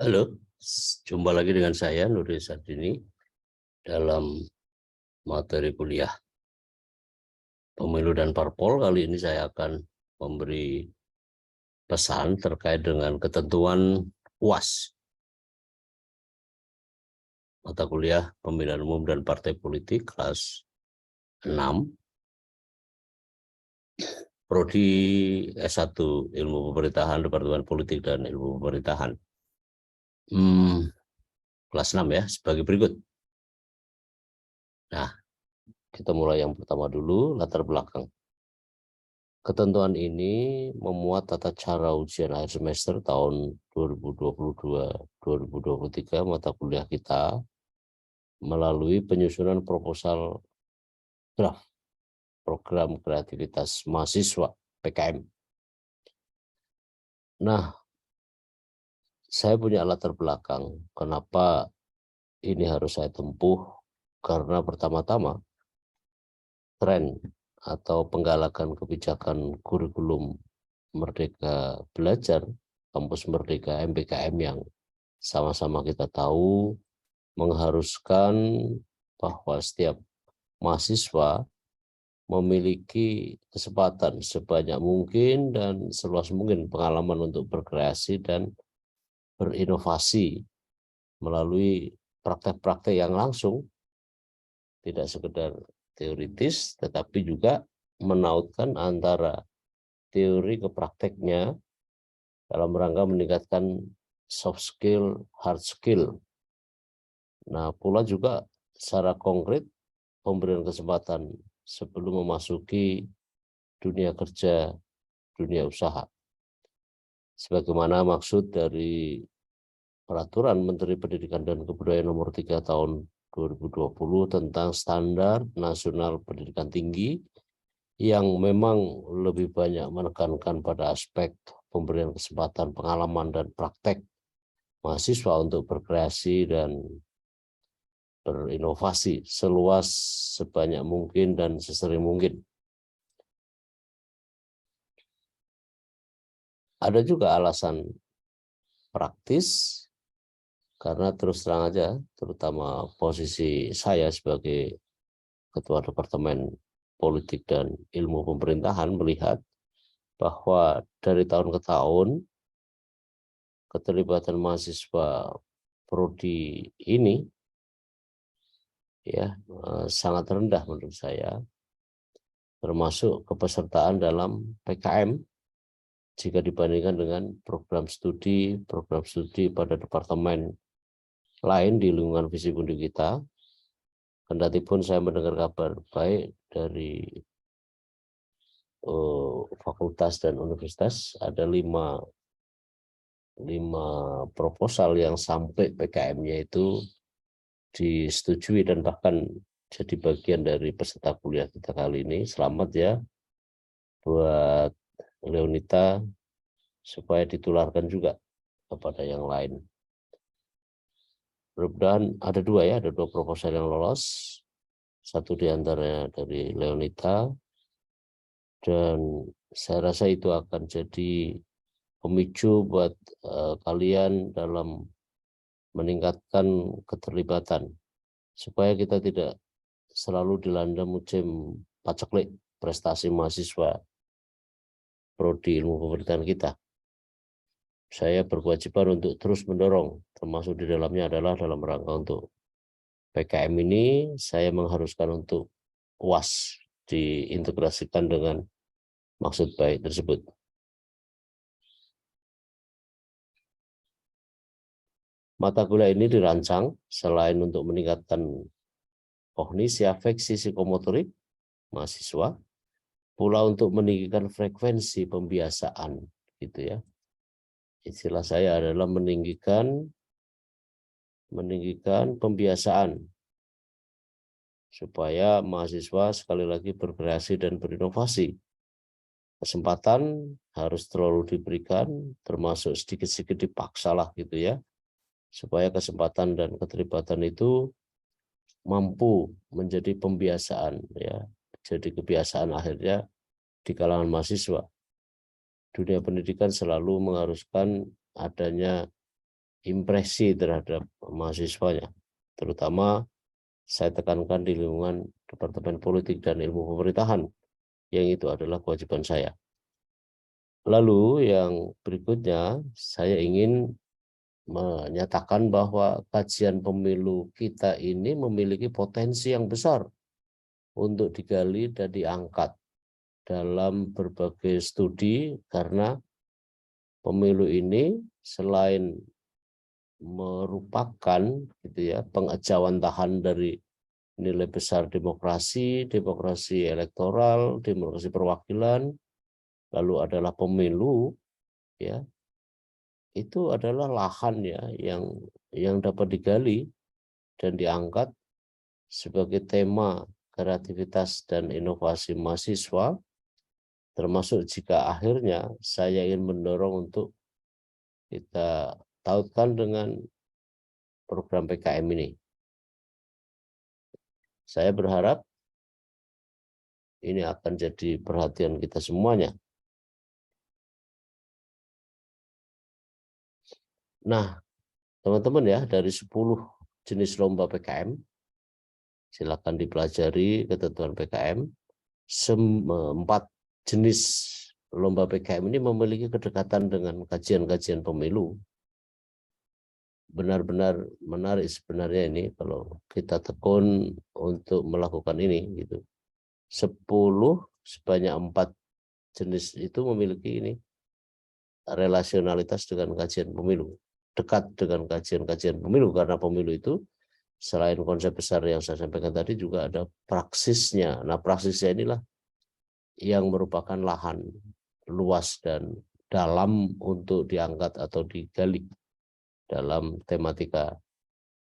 Halo, jumpa lagi dengan saya Nuri Sardini dalam materi kuliah Pemilu dan Parpol. Kali ini saya akan memberi pesan terkait dengan ketentuan UAS, mata kuliah Pemilihan Umum dan Partai Politik kelas 6, Prodi S1 Ilmu Pemerintahan, Departemen Politik dan Ilmu Pemerintahan. Kelas 6 ya, sebagai berikut. Nah, kita mulai yang pertama dulu, latar belakang. Ketentuan ini memuat tata cara ujian akhir semester tahun 2022-2023 mata kuliah kita melalui penyusunan proposal draft program kreativitas mahasiswa PKM. Nah, saya punya latar belakang kenapa ini harus saya tempuh, karena pertama-tama tren atau penggalakan kebijakan kurikulum Merdeka Belajar, Kampus Merdeka MBKM yang sama-sama kita tahu mengharuskan bahwa setiap mahasiswa memiliki kesempatan sebanyak mungkin dan seluas mungkin pengalaman untuk berkreasi dan berinovasi melalui praktek-praktek yang langsung, tidak sekedar teoritis, tetapi juga menautkan antara teori ke prakteknya dalam rangka meningkatkan soft skill, hard skill. Nah, pula juga secara konkret pemberian kesempatan sebelum memasuki dunia kerja, dunia usaha. Sebagaimana maksud dari Peraturan Menteri Pendidikan dan Kebudayaan Nomor 3 Tahun 2020 tentang Standar Nasional Pendidikan Tinggi, yang memang lebih banyak menekankan pada aspek pemberian kesempatan pengalaman dan praktek mahasiswa untuk berkreasi dan berinovasi seluas, sebanyak mungkin, dan sesering mungkin. Ada juga alasan praktis, karena terus terang aja, terutama posisi saya sebagai Ketua Departemen Politik dan Ilmu Pemerintahan melihat bahwa dari tahun ke tahun keterlibatan mahasiswa prodi ini ya sangat rendah menurut saya, termasuk kepesertaan dalam PKM jika dibandingkan dengan program studi pada departemen lain di lingkungan visi Undi kita. Kendati pun saya mendengar kabar baik dari fakultas dan universitas, ada lima proposal yang sampai PKM-nya itu disetujui dan bahkan jadi bagian dari peserta kuliah kita kali ini. Selamat ya buat Leonita, supaya ditularkan juga kepada yang lain. Mudah-mudahan ada dua proposal yang lolos. Satu diantaranya dari Leonita, dan saya rasa itu akan jadi pemicu buat kalian dalam meningkatkan keterlibatan, supaya kita tidak selalu dilanda musim paceklik prestasi mahasiswa prodi ilmu pemerintahan kita. Saya berkewajiban untuk terus mendorong, termasuk di dalamnya adalah dalam rangka untuk PKM ini, saya mengharuskan untuk UAS diintegrasikan dengan maksud baik tersebut. Mata kuliah ini dirancang selain untuk meningkatkan kognisi afeksi psikomotorik mahasiswa, pula untuk meninggikan frekuensi pembiasaan, gitu ya. Istilah saya adalah meninggikan pembiasaan, supaya mahasiswa sekali lagi berkreasi dan berinovasi. Kesempatan harus terlalu diberikan, termasuk sedikit-sedikit dipaksa lah gitu ya, supaya kesempatan dan keterlibatan itu mampu menjadi pembiasaan ya, jadi kebiasaan akhirnya di kalangan mahasiswa. Dunia pendidikan selalu mengharuskan adanya impresi terhadap mahasiswanya. Terutama saya tekankan di lingkungan Departemen Politik dan Ilmu Pemerintahan, yang itu adalah kewajiban saya. Lalu yang berikutnya, saya ingin menyatakan bahwa kajian pemilu kita ini memiliki potensi yang besar untuk digali dan diangkat dalam berbagai studi, karena pemilu ini selain merupakan gitu ya pengejawantahan dari nilai besar demokrasi, demokrasi elektoral, demokrasi perwakilan, lalu adalah pemilu, ya itu adalah lahan ya yang dapat digali dan diangkat sebagai tema kreativitas dan inovasi mahasiswa, termasuk jika akhirnya saya ingin mendorong untuk kita tautkan dengan program PKM ini. Saya berharap ini akan jadi perhatian kita semuanya. Nah, teman-teman ya, dari 10 jenis lomba PKM, silakan dipelajari ketentuan PKM. 4 jenis lomba PKM ini memiliki kedekatan dengan kajian-kajian pemilu. Benar-benar menarik sebenarnya ini kalau kita tekun untuk melakukan ini gitu. 10 sebanyak 4 jenis itu memiliki ini relasionalitas dengan kajian pemilu, dekat dengan kajian-kajian pemilu, karena pemilu itu selain konsep besar yang saya sampaikan tadi juga ada praksisnya. Nah, praksisnya inilah yang merupakan lahan luas dan dalam untuk diangkat atau digali dalam tematika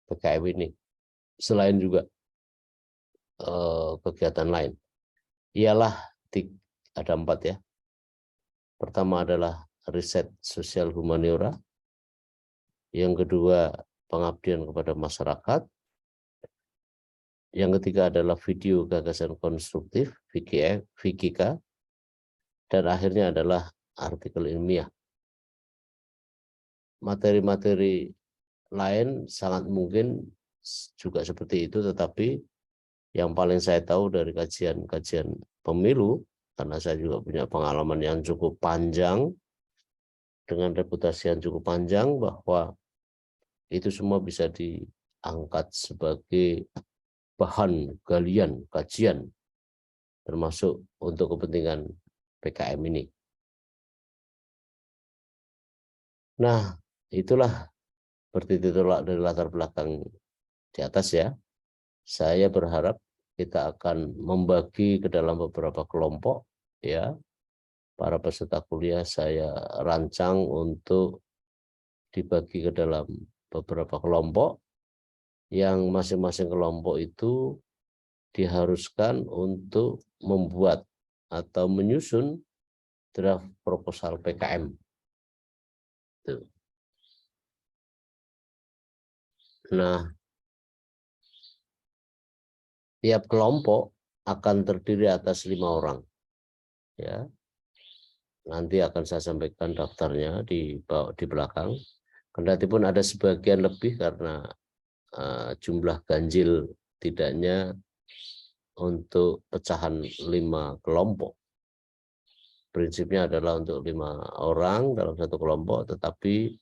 PKM ini. Selain juga kegiatan lain, ialah ada 4 ya. Pertama adalah riset sosial humaniora, yang kedua pengabdian kepada masyarakat, yang ketiga adalah video gagasan konstruktif VGK, dan akhirnya adalah artikel ilmiah. Materi-materi lain sangat mungkin juga seperti itu, tetapi yang paling saya tahu dari kajian-kajian pemilu, karena saya juga punya pengalaman yang cukup panjang, dengan reputasi yang cukup panjang, bahwa itu semua bisa diangkat sebagai bahan galian, kajian, termasuk untuk kepentingan PKM ini. Nah, itulah seperti tolak dari latar belakang di atas ya. Saya berharap kita akan membagi ke dalam beberapa kelompok ya. Para peserta kuliah saya rancang untuk dibagi ke dalam beberapa kelompok, yang masing-masing kelompok itu diharuskan untuk membuat atau menyusun draft proposal PKM. Nah, tiap kelompok akan terdiri atas 5 orang. Ya, nanti akan saya sampaikan daftarnya di belakang. Kendatipun ada sebagian lebih karena jumlah ganjil tidaknya untuk pecahan 5 kelompok. Prinsipnya adalah untuk 5 orang dalam satu kelompok, tetapi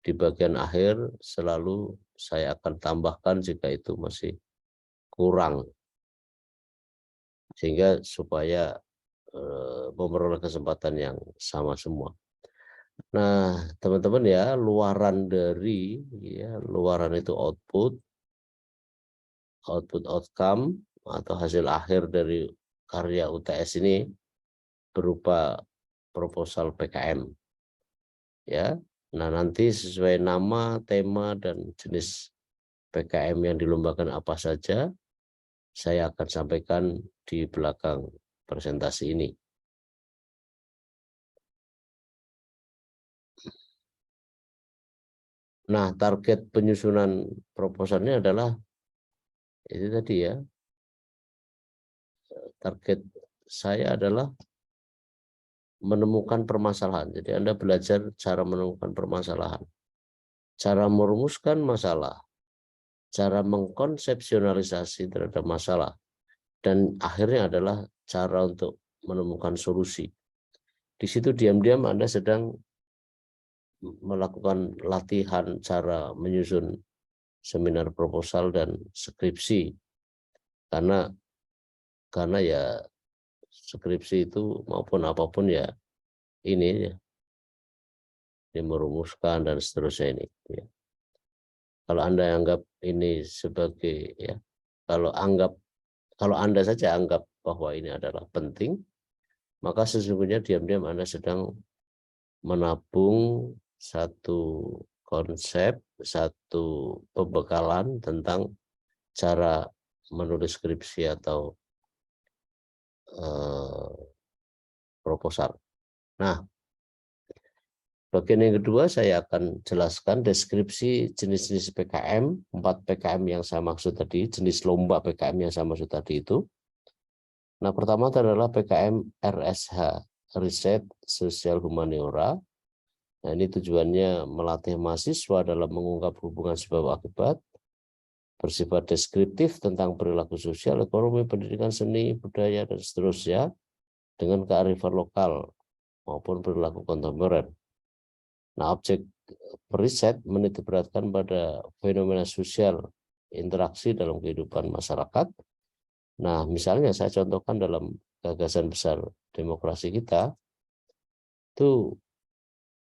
di bagian akhir selalu saya akan tambahkan jika itu masih kurang, sehingga supaya memperoleh kesempatan yang sama semua. Nah, teman-teman ya, luaran itu output outcome atau hasil akhir dari karya UTS ini berupa proposal PKM. Ya. Nah, nanti sesuai nama, tema, dan jenis PKM yang dilombakan apa saja, saya akan sampaikan di belakang presentasi ini. Nah, target penyusunan proposalnya adalah itu tadi ya. Target saya adalah menemukan permasalahan. Jadi Anda belajar cara menemukan permasalahan. cara merumuskan masalah, cara mengkonsepsionalisasi terhadap masalah, dan akhirnya adalah cara untuk menemukan solusi. Di situ diam-diam Anda sedang melakukan latihan cara menyusun seminar proposal dan skripsi, karena ya skripsi itu maupun apapun ya ini ya, merumuskan dan seterusnya ini ya. Kalau Anda anggap ini sebagai ya, kalau Anda saja anggap bahwa ini adalah penting, maka sesungguhnya diam-diam Anda sedang menabung satu konsep, satu pembekalan tentang cara menulis skripsi atau proposal. Nah, bagian yang kedua saya akan jelaskan deskripsi jenis-jenis PKM, 4 PKM yang saya maksud tadi, jenis lomba PKM yang saya maksud tadi itu. Nah, pertama adalah PKM RSH, Riset Sosial Humaniora. Nah, ini tujuannya melatih mahasiswa dalam mengungkap hubungan sebab akibat, bersifat deskriptif tentang perilaku sosial, ekonomi, pendidikan, seni, budaya, dan seterusnya dengan kearifan lokal maupun perilaku kontemporer. Nah, objek riset menitikberatkan pada fenomena sosial interaksi dalam kehidupan masyarakat. Nah, misalnya saya contohkan dalam gagasan besar demokrasi kita, itu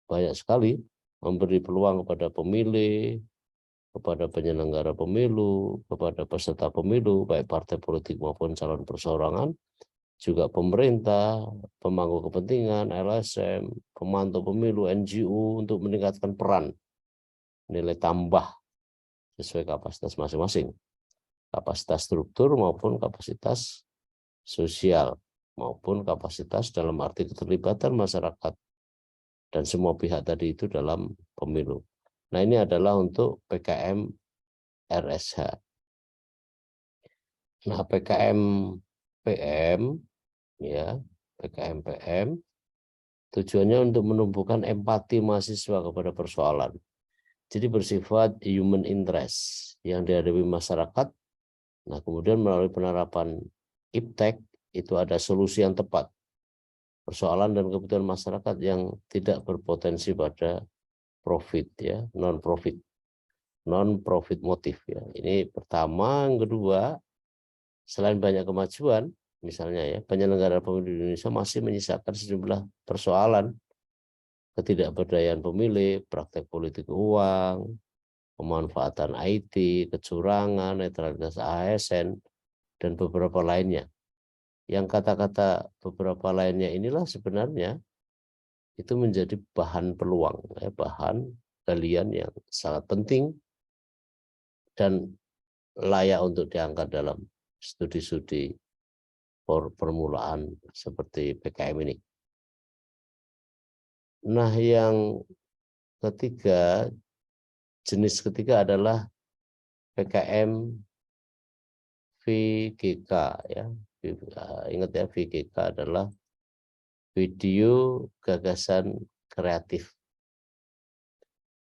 banyak sekali memberi peluang kepada pemilih, kepada penyelenggara pemilu, kepada peserta pemilu, baik partai politik maupun calon perseorangan, juga pemerintah, pemangku kepentingan, LSM, pemantau pemilu, NGO untuk meningkatkan peran nilai tambah sesuai kapasitas masing-masing, kapasitas struktur maupun kapasitas sosial, maupun kapasitas dalam arti keterlibatan masyarakat dan semua pihak tadi itu dalam pemilu. Nah, ini adalah untuk PKM RSH. Nah, PKM PM ya, PKM PM tujuannya untuk menumbuhkan empati mahasiswa kepada persoalan. Jadi bersifat human interest yang dihadapi masyarakat. Nah, kemudian melalui penerapan IPTEK itu ada solusi yang tepat. Persoalan dan kebutuhan masyarakat yang tidak berpotensi pada profit ya, non-profit motif ya. Ini pertama. Yang kedua, selain banyak kemajuan, misalnya ya, penyelenggara pemilu di Indonesia masih menyisakan sejumlah persoalan, ketidakberdayaan pemilih, praktek politik uang, pemanfaatan IT, kecurangan, netralitas ASN, dan beberapa lainnya. Yang kata-kata beberapa lainnya inilah sebenarnya itu menjadi bahan peluang, ya, bahan galian yang sangat penting dan layak untuk diangkat dalam studi-studi permulaan seperti PKM ini. Nah, yang ketiga, jenis ketiga adalah PKM VGK ya. Ingat ya, VGK adalah video gagasan kreatif.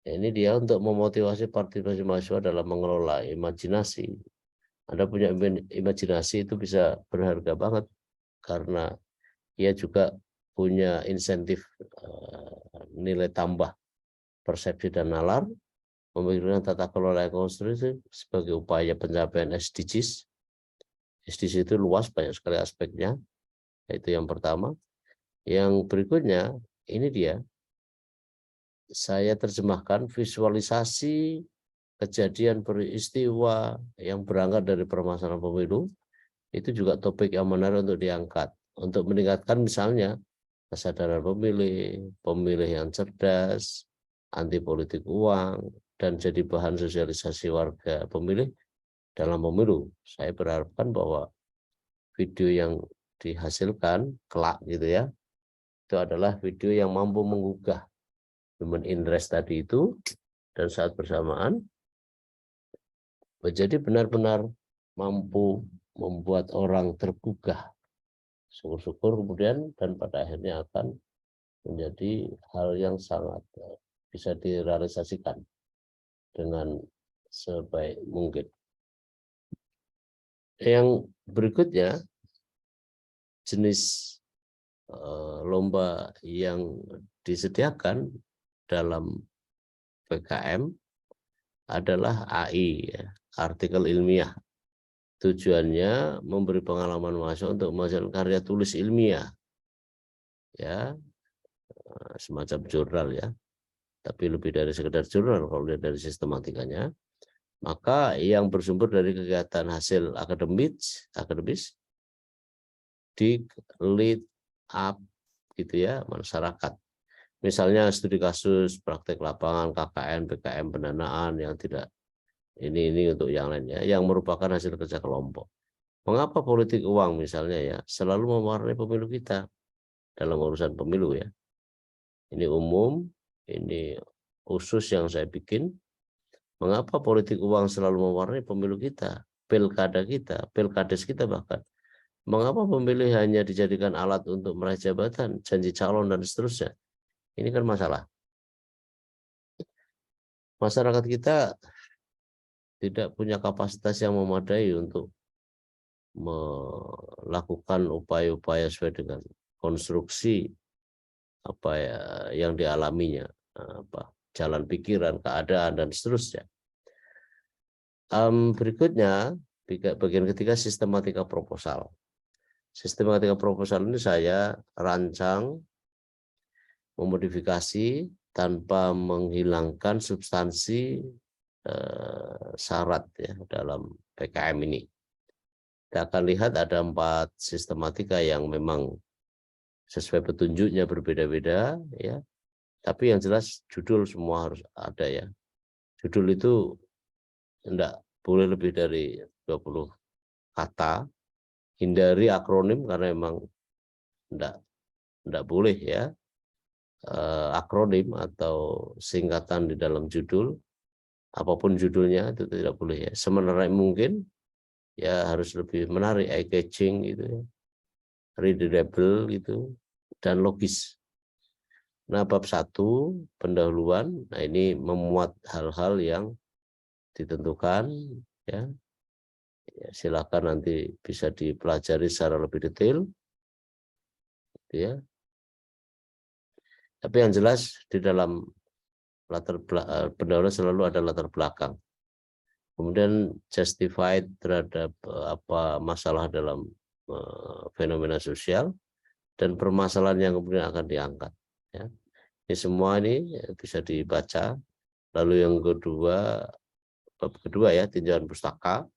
Ini dia untuk memotivasi partisipasi mahasiswa dalam mengelola imajinasi. Anda punya imajinasi itu bisa berharga banget karena ia juga punya insentif nilai tambah persepsi dan nalar, memikirkan tata kelola yang konstruktif sebagai upaya pencapaian SDGs. SDGs itu luas, banyak sekali aspeknya. Itu yang pertama. Yang berikutnya, ini dia. Saya terjemahkan visualisasi kejadian peristiwa yang berangkat dari permasalahan pemilu. Itu juga topik yang menarik untuk diangkat. Untuk meningkatkan misalnya kesadaran pemilih, pemilih yang cerdas, anti politik uang, dan jadi bahan sosialisasi warga pemilih dalam pemilu. Saya berharapkan bahwa video yang dihasilkan kelak gitu ya, itu adalah video yang mampu menggugah human interest tadi itu, dan saat bersamaan menjadi benar-benar mampu membuat orang tergugah. Syukur-syukur kemudian dan pada akhirnya akan menjadi hal yang sangat bisa direalisasikan. dengan sebaik mungkin. Yang berikutnya, jenis lomba yang disediakan dalam PKM adalah AI, ya, artikel ilmiah. Tujuannya memberi pengalaman mahasiswa untuk menghasilkan karya tulis ilmiah, ya, semacam jurnal, ya, tapi lebih dari sekedar jurnal kalau lihat dari sistematikanya. Maka yang bersumber dari kegiatan hasil akademis di lead up gitu ya masyarakat. Misalnya studi kasus, praktek lapangan, KKN, PKM, pendanaan yang tidak ini untuk yang lainnya, yang merupakan hasil kerja kelompok. Mengapa politik uang misalnya ya selalu mewarnai pemilu kita dalam urusan pemilu ya? Ini umum, ini khusus yang saya bikin. Mengapa politik uang selalu mewarnai pemilu kita, pilkada kita, pilkades kita bahkan? Mengapa pemilih hanya dijadikan alat untuk meraih jabatan, janji calon dan seterusnya? Ini kan masalah. Masyarakat kita tidak punya kapasitas yang memadai untuk melakukan upaya-upaya sesuai dengan konstruksi apa ya yang dialaminya, jalan pikiran, keadaan dan seterusnya. Berikutnya bagian ketiga, sistematika proposal. Sistematika proposal ini saya rancang, memodifikasi tanpa menghilangkan substansi syarat ya dalam PKM ini. Kita akan lihat ada 4 sistematika yang memang sesuai petunjuknya berbeda-beda ya. Tapi yang jelas judul semua harus ada ya. Judul itu tidak boleh lebih dari 20 kata. Hindari akronim karena memang tidak boleh ya. Akronim atau singkatan di dalam judul, apapun judulnya itu tidak boleh ya. Semenarik mungkin ya harus lebih menarik, eye catching gitu ya, readable gitu dan logis. Nah, bab 1 pendahuluan, nah ini memuat hal-hal yang ditentukan ya. Silakan nanti bisa dipelajari secara lebih detail gitu ya. Tapi yang jelas di dalam pendahuluan selalu ada latar belakang. Kemudian justified terhadap apa masalah dalam fenomena sosial dan permasalahan yang kemudian akan diangkat. Ya. Ini semua ini bisa dibaca. Lalu yang kedua, bab kedua ya, tinjauan pustaka,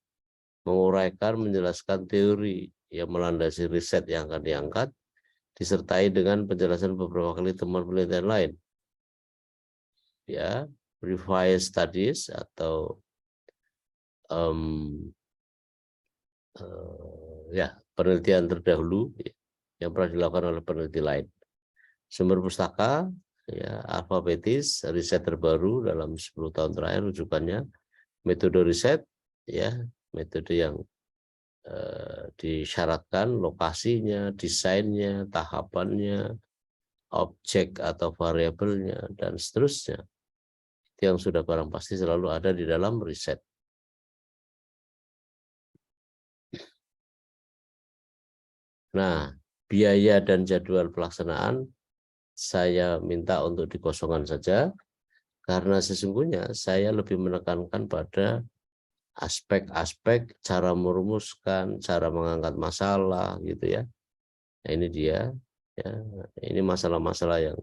menguraikan, menjelaskan teori yang melandasi riset yang akan diangkat, disertai dengan penjelasan beberapa kali temuan penelitian lain. Ya, revised studies atau ya penelitian terdahulu yang pernah dilakukan oleh peneliti lain. Sumber pustaka ya alfabetis, riset terbaru dalam 10 tahun terakhir rujukannya, metode riset ya, metode yang disyaratkan, lokasinya, desainnya, tahapannya, objek atau variabelnya dan seterusnya. Itu yang sudah barang pasti selalu ada di dalam riset. Nah, biaya dan jadwal pelaksanaan saya minta untuk dikosongkan saja, karena sesungguhnya saya lebih menekankan pada aspek-aspek cara merumuskan, cara mengangkat masalah gitu ya. Nah, ini dia ya. Ini masalah-masalah yang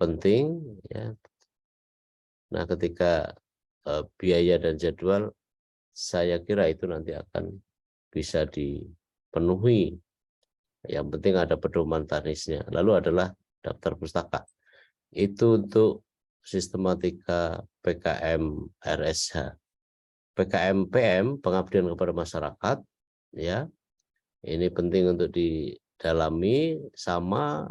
penting ya. Nah, ketika biaya dan jadwal saya kira itu nanti akan bisa dipenuhi. Yang penting ada pedoman teknisnya. Lalu adalah daftar pustaka. Itu untuk sistematika PKM RSH. PKM PM, pengabdian kepada masyarakat, ya. Ini penting untuk didalami sama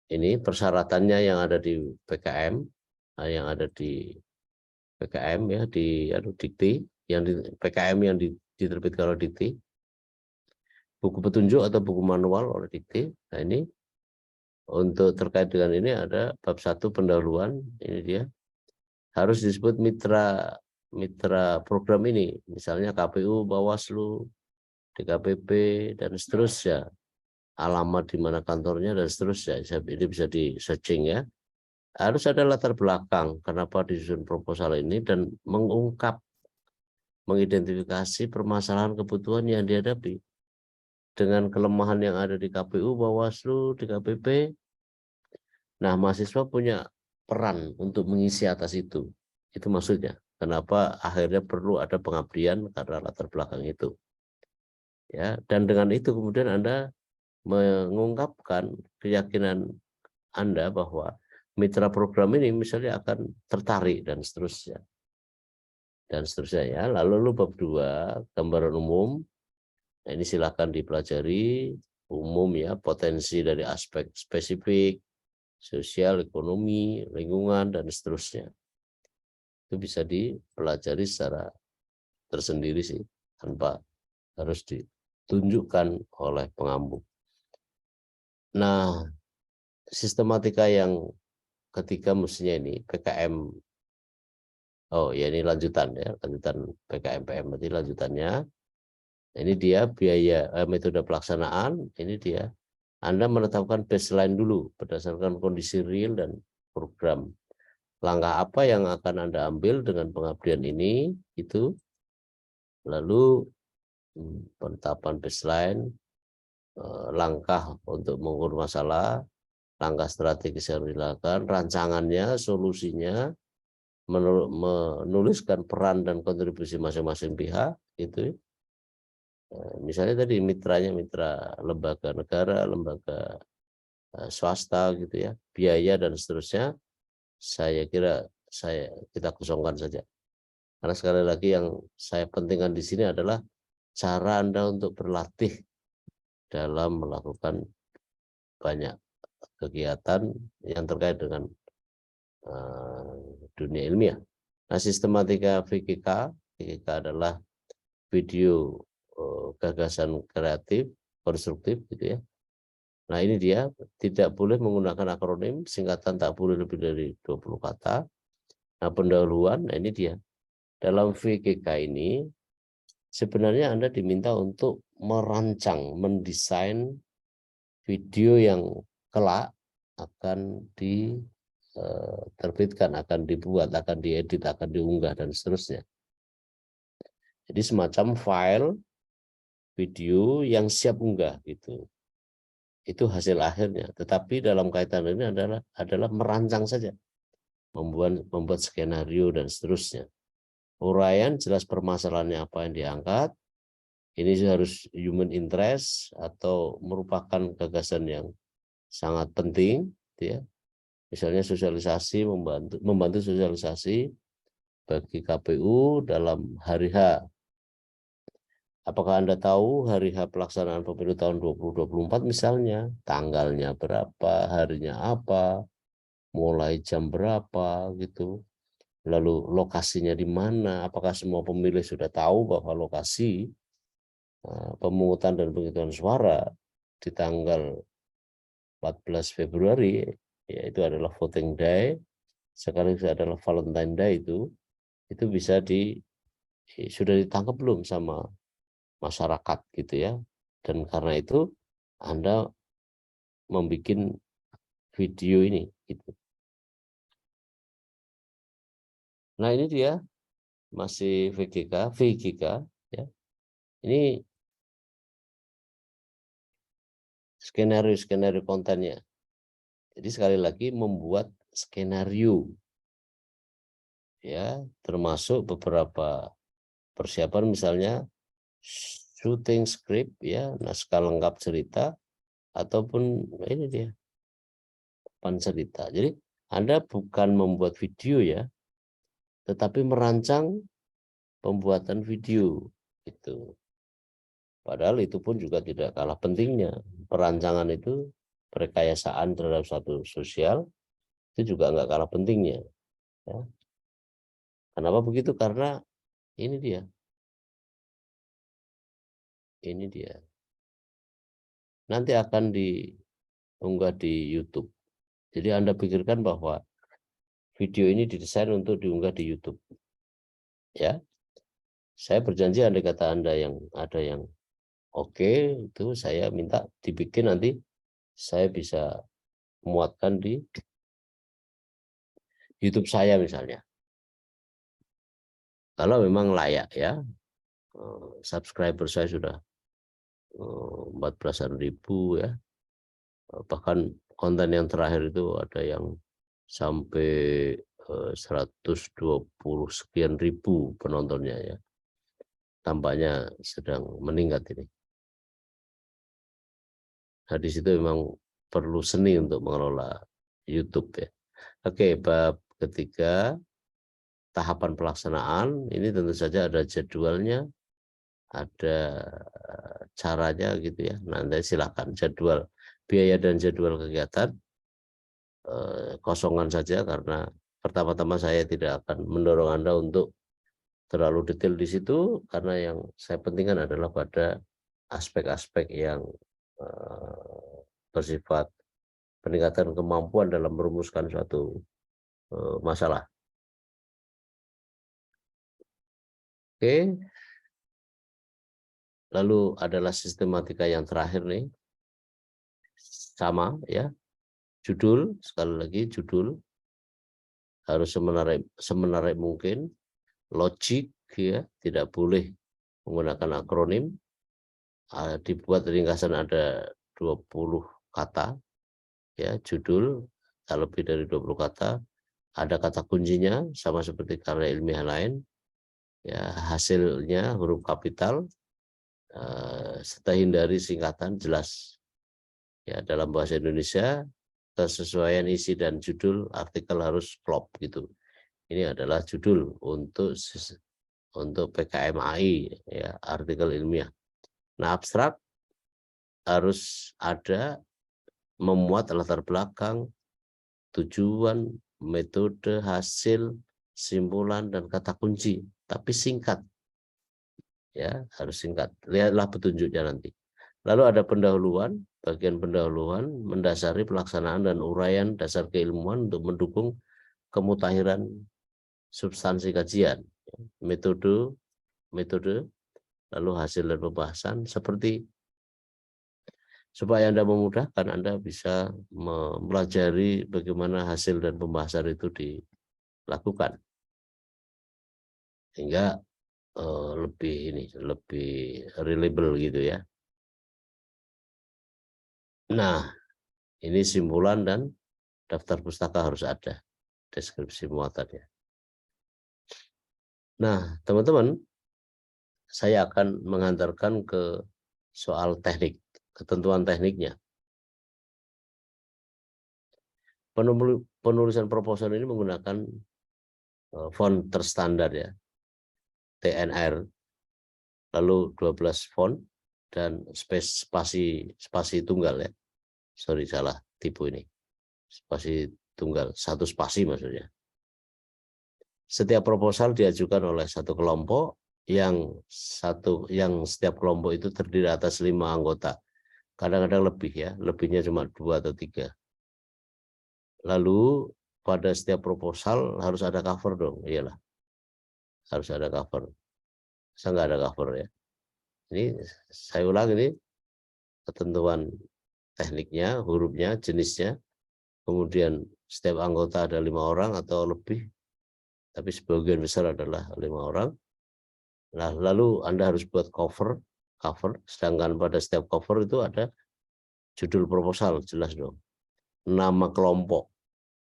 ini persyaratannya yang ada di PKM, yang ada di PKM ya di dikti, yang di PKM yang diterbitkan oleh dikti, buku petunjuk atau buku manual oleh dikti. Nah ini untuk terkait dengan ini ada bab 1 pendahuluan, ini dia. Harus disebut mitra program ini, misalnya KPU, Bawaslu, DKPP, dan seterusnya. Alamat di mana kantornya dan seterusnya. Ini bisa di searching ya. Harus ada latar belakang kenapa disusun proposal ini dan mengidentifikasi permasalahan kebutuhan yang dihadapi dengan kelemahan yang ada di KPU, Bawaslu, DKPP. Nah, mahasiswa punya peran untuk mengisi atas itu. Itu maksudnya. Kenapa akhirnya perlu ada pengabdian karena latar belakang itu. Ya, dan dengan itu kemudian Anda mengungkapkan keyakinan Anda bahwa mitra program ini misalnya akan tertarik dan seterusnya. Dan seterusnya ya. Lalu bab 2, gambaran umum. Nah, ini silakan dipelajari umum ya, potensi dari aspek spesifik, sosial, ekonomi, lingkungan, dan seterusnya. Itu bisa dipelajari secara tersendiri sih, tanpa harus ditunjukkan oleh pengampu. Nah, sistematika yang ketiga mestinya ini PKM. Oh ya, ini lanjutan ya, lanjutan PKM PM, berarti lanjutannya. Ini dia biaya metode pelaksanaan, ini dia. Anda menetapkan baseline dulu berdasarkan kondisi real dan program. Langkah apa yang akan Anda ambil dengan pengabdian ini, itu. Lalu penetapan baseline, langkah untuk mengukur masalah, langkah strategis yang dilakukan, rancangannya, solusinya, menuliskan peran dan kontribusi masing-masing pihak, itu. Misalnya tadi mitranya mitra lembaga negara, lembaga swasta gitu ya, biaya dan seterusnya. Saya kira kita kosongkan saja. Karena sekali lagi yang saya pentingkan di sini adalah cara Anda untuk berlatih dalam melakukan banyak kegiatan yang terkait dengan dunia ilmiah. Nah, sistematika VGK adalah video gagasan kreatif, konstruktif gitu ya. Nah, ini dia, tidak boleh menggunakan akronim, singkatan tak boleh lebih dari 20 kata. Nah, pendahuluan, nah ini dia. Dalam VGK ini, sebenarnya Anda diminta untuk merancang, mendesain video yang kelak akan diterbitkan, akan dibuat, akan diedit, akan diunggah, dan seterusnya. Jadi semacam file video yang siap unggah gitu. Itu hasil akhirnya. Tetapi dalam kaitan ini adalah merancang saja, membuat skenario dan seterusnya. Uraian jelas permasalahannya apa yang diangkat. Ini harus human interest atau merupakan gagasan yang sangat penting, ya. Misalnya sosialisasi, membantu sosialisasi bagi KPU dalam hari H. Apakah Anda tahu hari H pelaksanaan pemilu tahun 2024 misalnya, tanggalnya berapa, harinya apa, mulai jam berapa gitu. Lalu lokasinya di mana, apakah semua pemilih sudah tahu bahwa lokasi pemungutan dan penghitungan suara di tanggal 14 Februari, yaitu adalah voting day, sekaligus adalah Valentine Day itu bisa sudah ditangkap belum sama masyarakat gitu ya. Dan karena itu Anda membuat video ini gitu. Nah, ini dia masih VGK ya. Ini skenario kontennya. Jadi sekali lagi membuat skenario ya, termasuk beberapa persiapan misalnya shooting script ya, naskah lengkap cerita, ataupun ini dia papan cerita. Jadi Anda bukan membuat video ya, tetapi merancang pembuatan video itu. Padahal itu pun juga tidak kalah pentingnya. Perancangan itu, perekayasaan terhadap satu sosial itu juga nggak kalah pentingnya. Ya. Kenapa begitu? Karena ini dia. Ini dia. Nanti akan unggah di YouTube. Jadi Anda pikirkan bahwa video ini didesain untuk diunggah di YouTube. Ya, saya berjanji andai kata Anda yang ada yang oke, itu saya minta dibikin, nanti saya bisa muatkan di YouTube saya misalnya. Kalau memang layak ya, subscriber saya sudah 14.000 ya. Bahkan konten yang terakhir itu ada yang sampai 120 sekian ribu penontonnya ya. Tampaknya sedang meningkat ini. Nah, di situ memang perlu seni untuk mengelola YouTube ya. Oke, bab ketiga, tahapan pelaksanaan. Ini tentu saja ada jadwalnya, ada caranya gitu ya. Nanti silakan jadwal, biaya dan jadwal kegiatan kosongan saja, karena pertama-tama saya tidak akan mendorong Anda untuk terlalu detail di situ, karena yang saya pentingkan adalah pada aspek-aspek yang bersifat peningkatan kemampuan dalam merumuskan suatu masalah. Oke. Lalu adalah sistematika yang terakhir nih. Sama ya. Judul, sekali lagi judul harus semenarik mungkin. Logik ya, tidak boleh menggunakan akronim. Dibuat ringkasan ada 20 kata ya, judul tak lebih dari 20 kata. Ada kata kuncinya sama seperti karya ilmiah lain ya, hasilnya huruf kapital, serta hindari singkatan jelas ya. Dalam bahasa Indonesia kesesuaian isi dan judul artikel harus klop gitu. Ini adalah judul untuk PKMAI ya, artikel ilmiah. Nah, abstrak harus ada memuat latar belakang, tujuan, metode, hasil, simpulan, dan kata kunci, tapi singkat ya, harus singkat. Lihatlah petunjuknya nanti. Lalu ada pendahuluan. Bagian pendahuluan mendasari pelaksanaan dan uraian dasar keilmuan untuk mendukung kemutahiran substansi kajian, metode, lalu hasil dan pembahasan, seperti supaya Anda memudahkan, Anda bisa mempelajari bagaimana hasil dan pembahasan itu dilakukan, sehingga lebih reliable gitu ya. Nah, ini simpulan dan daftar pustaka harus ada, deskripsi muatannya. Nah, teman-teman, saya akan mengantarkan ke soal teknik, ketentuan tekniknya. Penulisan proposal ini menggunakan font terstandar ya, TNR, lalu 12 font dan spasi tunggal ya. Sorry, salah tipu ini. Spasi tunggal, satu spasi maksudnya. Setiap proposal diajukan oleh satu kelompok yang setiap kelompok itu terdiri atas 5 anggota. Kadang-kadang lebih ya, lebihnya cuma 2 atau 3. Lalu pada setiap proposal harus ada cover dong, iyalah. Harus ada cover. Saya nggak ada cover ya. Ini saya ulang, ini ketentuan tekniknya, hurufnya, jenisnya. Kemudian setiap anggota ada 5 orang atau lebih, tapi sebagian besar adalah 5 orang. Nah, lalu Anda harus buat cover, sedangkan pada setiap cover itu ada judul proposal, jelas dong. Nama kelompok,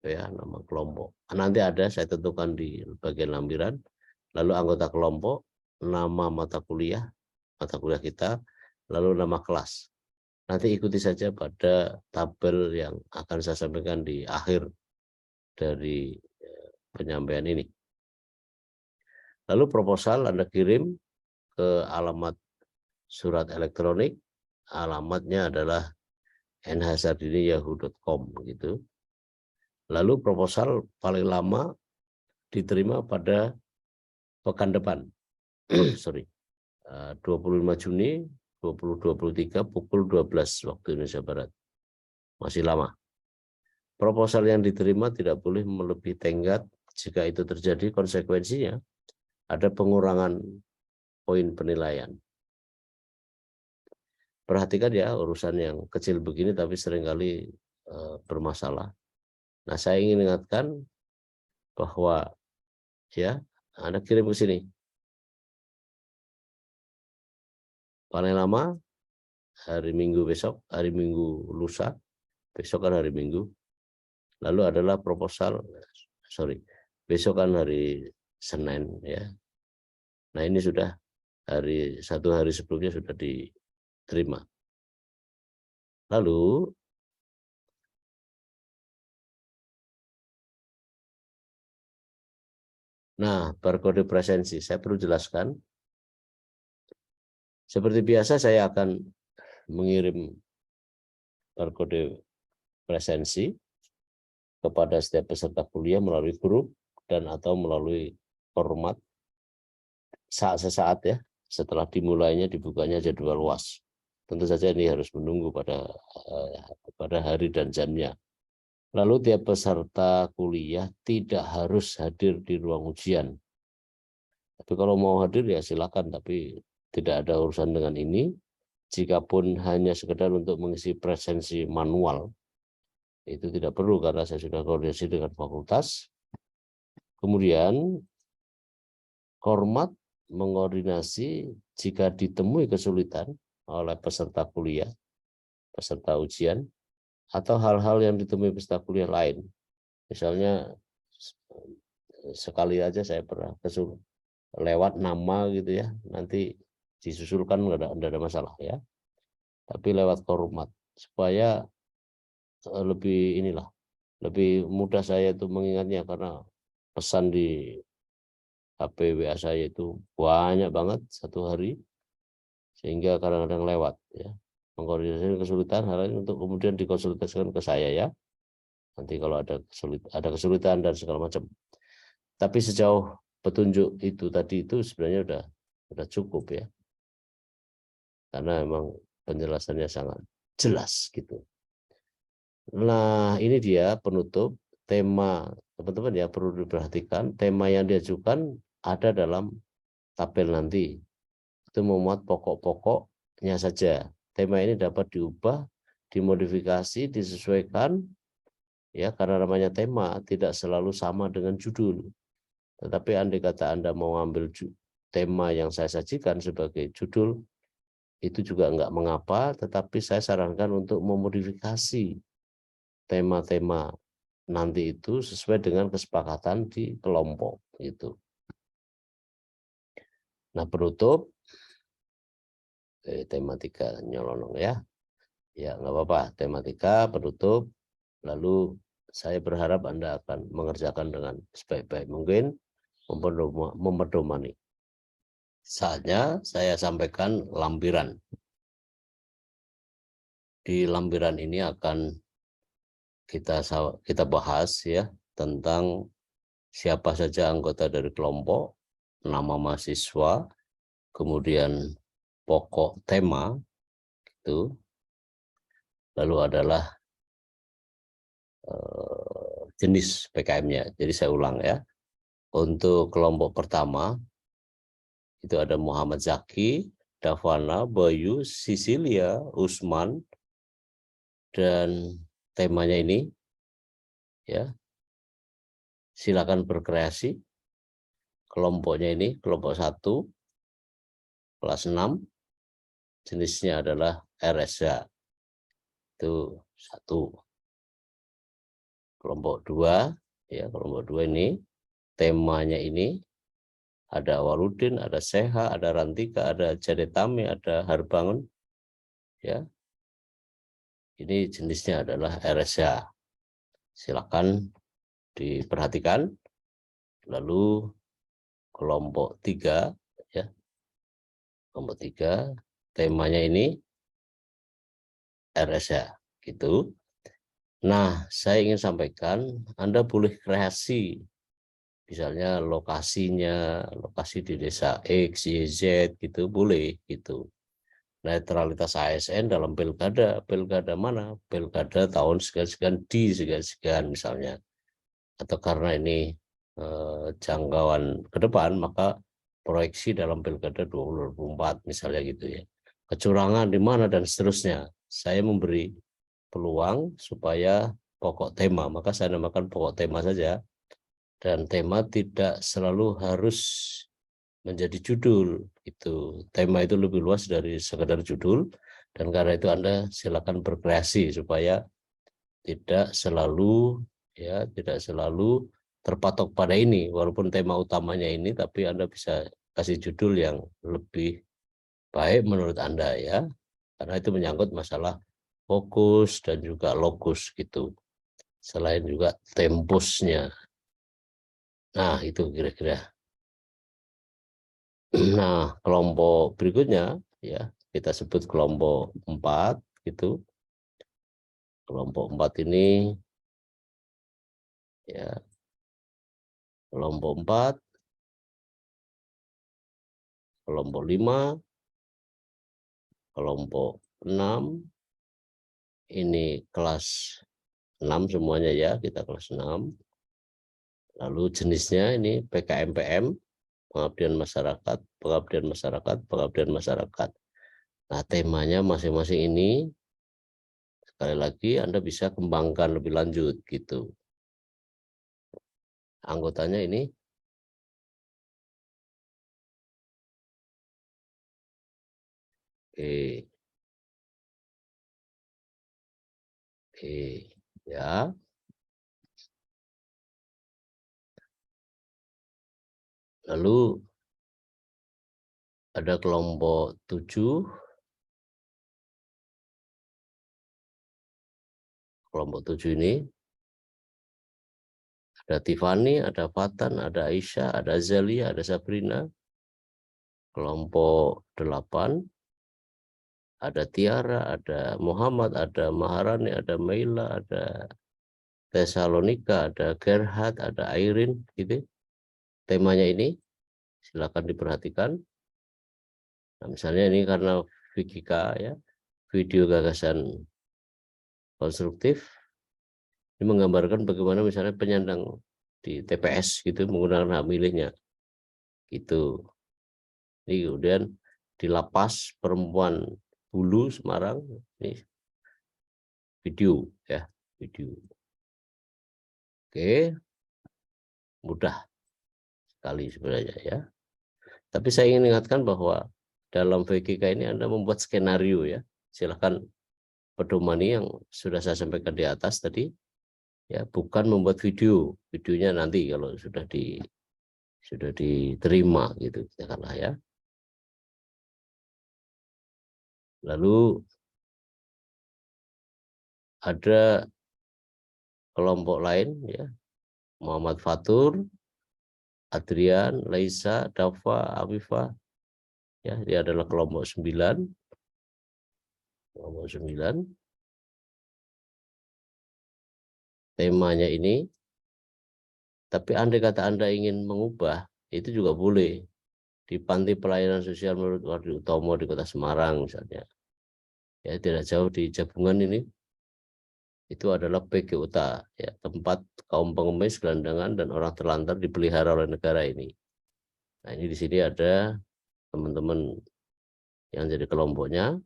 ya, nama kelompok. Nanti ada, saya tentukan di bagian lampiran. Lalu anggota kelompok, nama mata kuliah kita, lalu nama kelas. Nanti ikuti saja pada tabel yang akan saya sampaikan di akhir dari penyampaian ini. Lalu proposal Anda kirim ke alamat surat elektronik, alamatnya adalah nhsardini@yahoo.com gitu. Lalu proposal paling lama diterima pada pekan depan, sorry, 25 Juni 2023 pukul 12 waktu Indonesia Barat. masih lama. Proposal yang diterima tidak boleh melebihi tenggat. Jika itu terjadi, konsekuensinya ada pengurangan poin penilaian. Perhatikan ya, urusan yang kecil begini tapi seringkali bermasalah. Nah, saya ingin ingatkan bahwa ya, Anda kirim ke sini. Paling lama hari Minggu besok, hari Minggu lusa, besok kan hari Minggu. Lalu adalah proposal, besok kan hari Senin ya. Nah, ini sudah satu hari sebelumnya sudah diterima. Lalu barkode presensi saya perlu jelaskan. Seperti biasa saya akan mengirim barkode presensi kepada setiap peserta kuliah melalui grup dan atau melalui format sesaat ya, setelah dimulainya dibukanya jadwal UAS. Tentu saja ini harus menunggu pada hari dan jamnya. Lalu tiap peserta kuliah tidak harus hadir di ruang ujian. Tapi kalau mau hadir ya silakan, tapi tidak ada urusan dengan ini. Jikapun hanya sekedar untuk mengisi presensi manual, itu tidak perlu karena saya sudah koordinasi dengan fakultas. Kemudian Kormat mengoordinasi jika ditemui kesulitan oleh peserta kuliah, peserta ujian, atau hal-hal yang ditemui peserta kuliah lain. Misalnya sekali aja saya pernah lewat nama gitu ya, nanti disusulkan nggak ada masalah ya. Tapi lewat Kormat supaya lebih mudah saya itu mengingatnya karena pesan di HP WA saya itu banyak banget satu hari sehingga kadang-kadang lewat ya. Mengkoordinasikan kesulitan hal ini untuk kemudian dikonsultasikan ke saya ya. Nanti kalau ada kesulitan dan segala macam. Tapi sejauh petunjuk itu tadi itu sebenarnya udah cukup ya. Karena memang penjelasannya sangat jelas gitu. Nah, ini dia penutup tema, teman-teman ya, perlu diperhatikan tema yang diajukan ada dalam tabel nanti. Itu memuat pokok-pokoknya saja. Tema ini dapat diubah, dimodifikasi, disesuaikan ya, karena namanya tema tidak selalu sama dengan judul. Tetapi andai kata Anda mau ambil tema yang saya sajikan sebagai judul, itu juga enggak mengapa, tetapi saya sarankan untuk memodifikasi tema-tema nanti itu sesuai dengan kesepakatan di kelompok itu. Nah, penutup tematika nyolonong ya. Ya, nggak apa-apa, tematika penutup. Lalu saya berharap Anda akan mengerjakan dengan sebaik-baik mungkin, memperdomani. Saatnya saya sampaikan lampiran. Di lampiran ini akan kita bahas ya tentang siapa saja anggota dari kelompok, nama mahasiswa, kemudian pokok tema itu, lalu adalah jenis PKM-nya. Jadi saya ulang ya. Untuk kelompok pertama itu ada Muhammad Zaki, Davana, Bayu, Sisilia, Usman, dan temanya ini ya. Silakan berkreasi. Kelompoknya ini kelompok 1 kelas 6, jenisnya adalah RSH. Itu 1. Kelompok 2 ya, kelompok 2 ini temanya ini ada Awaludin, ada Seha, ada Rantika, ada Jadetami, ada Harbangun ya. Ini jenisnya adalah RSH. Silakan diperhatikan. Lalu kelompok 3 ya. Kelompok 3 temanya ini RSH gitu. Nah, saya ingin sampaikan Anda boleh kreasi. Misalnya lokasi di desa X, Y, Z gitu boleh gitu. netralitas ASN dalam pilkada. Pilkada mana? Pilkada tahun sekian-sekian di sekian-sekian misalnya. Atau karena ini jangkauan ke depan, maka proyeksi dalam pilkada 2024 misalnya gitu ya. Kecurangan di mana dan seterusnya. Saya memberi peluang supaya pokok tema, maka saya namakan pokok tema saja. Dan tema tidak selalu harus menjadi judul. Itu tema itu lebih luas dari sekedar judul, dan karena itu Anda silakan berkreasi supaya tidak selalu terpatok pada ini, walaupun tema utamanya ini, tapi Anda bisa kasih judul yang lebih baik menurut Anda ya, karena itu menyangkut masalah fokus dan juga lokus gitu, selain juga tempusnya. Nah itu kira-kira. Nah kelompok berikutnya ya kita sebut kelompok 4 gitu. Kelompok 4 ini ya, kelompok 4, kelompok 5, kelompok 6, ini kelas 6 semuanya ya, kita kelas 6. Lalu jenisnya ini PKMPM, pengabdian masyarakat, pengabdian masyarakat, pengabdian masyarakat. Nah temanya masing-masing ini sekali lagi Anda bisa kembangkan lebih lanjut gitu. Anggotanya ini ya. Lalu ada kelompok 7, kelompok 7 ini ada Tiffany, ada Fatan, ada Aisyah, ada Zalia, ada Sabrina. Kelompok 8 ada Tiara, ada Muhammad, ada Maharani, ada Maila, ada Tesalonika, ada Gerhard, ada Airin gitu. Temanya ini silakan diperhatikan. Nah, misalnya ini karena VGK ya, video gagasan konstruktif, ini menggambarkan bagaimana misalnya penyandang di TPS gitu menggunakan hak milihnya gitu. Ini kemudian di lapas perempuan Hulu Semarang, ini video ya, video. Oke, mudah sekali sebenarnya ya. Tapi saya ingin ingatkan bahwa dalam VGK ini Anda membuat skenario ya. Silahkan pedomani yang sudah saya sampaikan di atas tadi ya, bukan membuat video. Videonya nanti kalau sudah diterima gitu katakanlah ya. Lalu ada kelompok lain ya, Muhammad Fatur, Adrian, Laisa, Dafa, Afifah ya, dia adalah kelompok 9. Kelompok 9. Temanya ini, tapi andai kata Anda ingin mengubah, itu juga boleh. Di Panti Pelayanan Sosial menurut Wardi Utomo di Kota Semarang misalnya. Ya, tidak jauh di Jabungan ini. Itu adalah PGUTA, ya, tempat kaum pengemis, gelandangan, dan orang terlantar dipelihara oleh negara ini. Nah, ini di sini ada teman-teman yang jadi kelompoknya.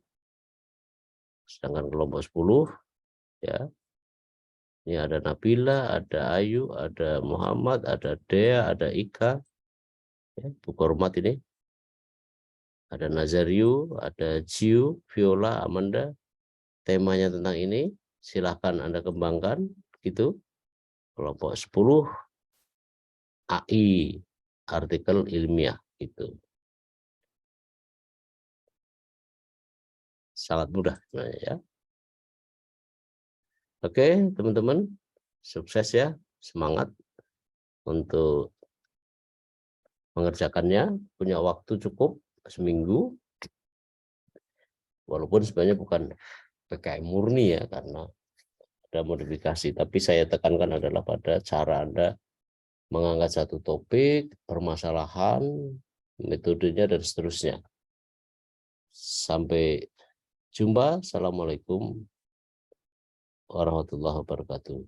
Sedangkan kelompok 10, ya, ini ada Nabila, ada Ayu, ada Muhammad, ada Dea, ada Ika, ya, Bu Kormat ini. Ada Nazariu, ada Jiu, Viola, Amanda. Temanya tentang ini, silahkan Anda kembangkan, gitu. Kelompok 10, AI, artikel ilmiah, gitu. Sangat mudah sebenarnya ya. Oke, teman-teman, sukses ya, semangat untuk mengerjakannya, punya waktu cukup seminggu, walaupun sebenarnya bukan PKM murni ya, karena ada modifikasi, tapi saya tekankan adalah pada cara Anda mengangkat satu topik, permasalahan, metodenya, dan seterusnya. Sampai jumpa. Assalamualaikum warahmatullahi wabarakatuh.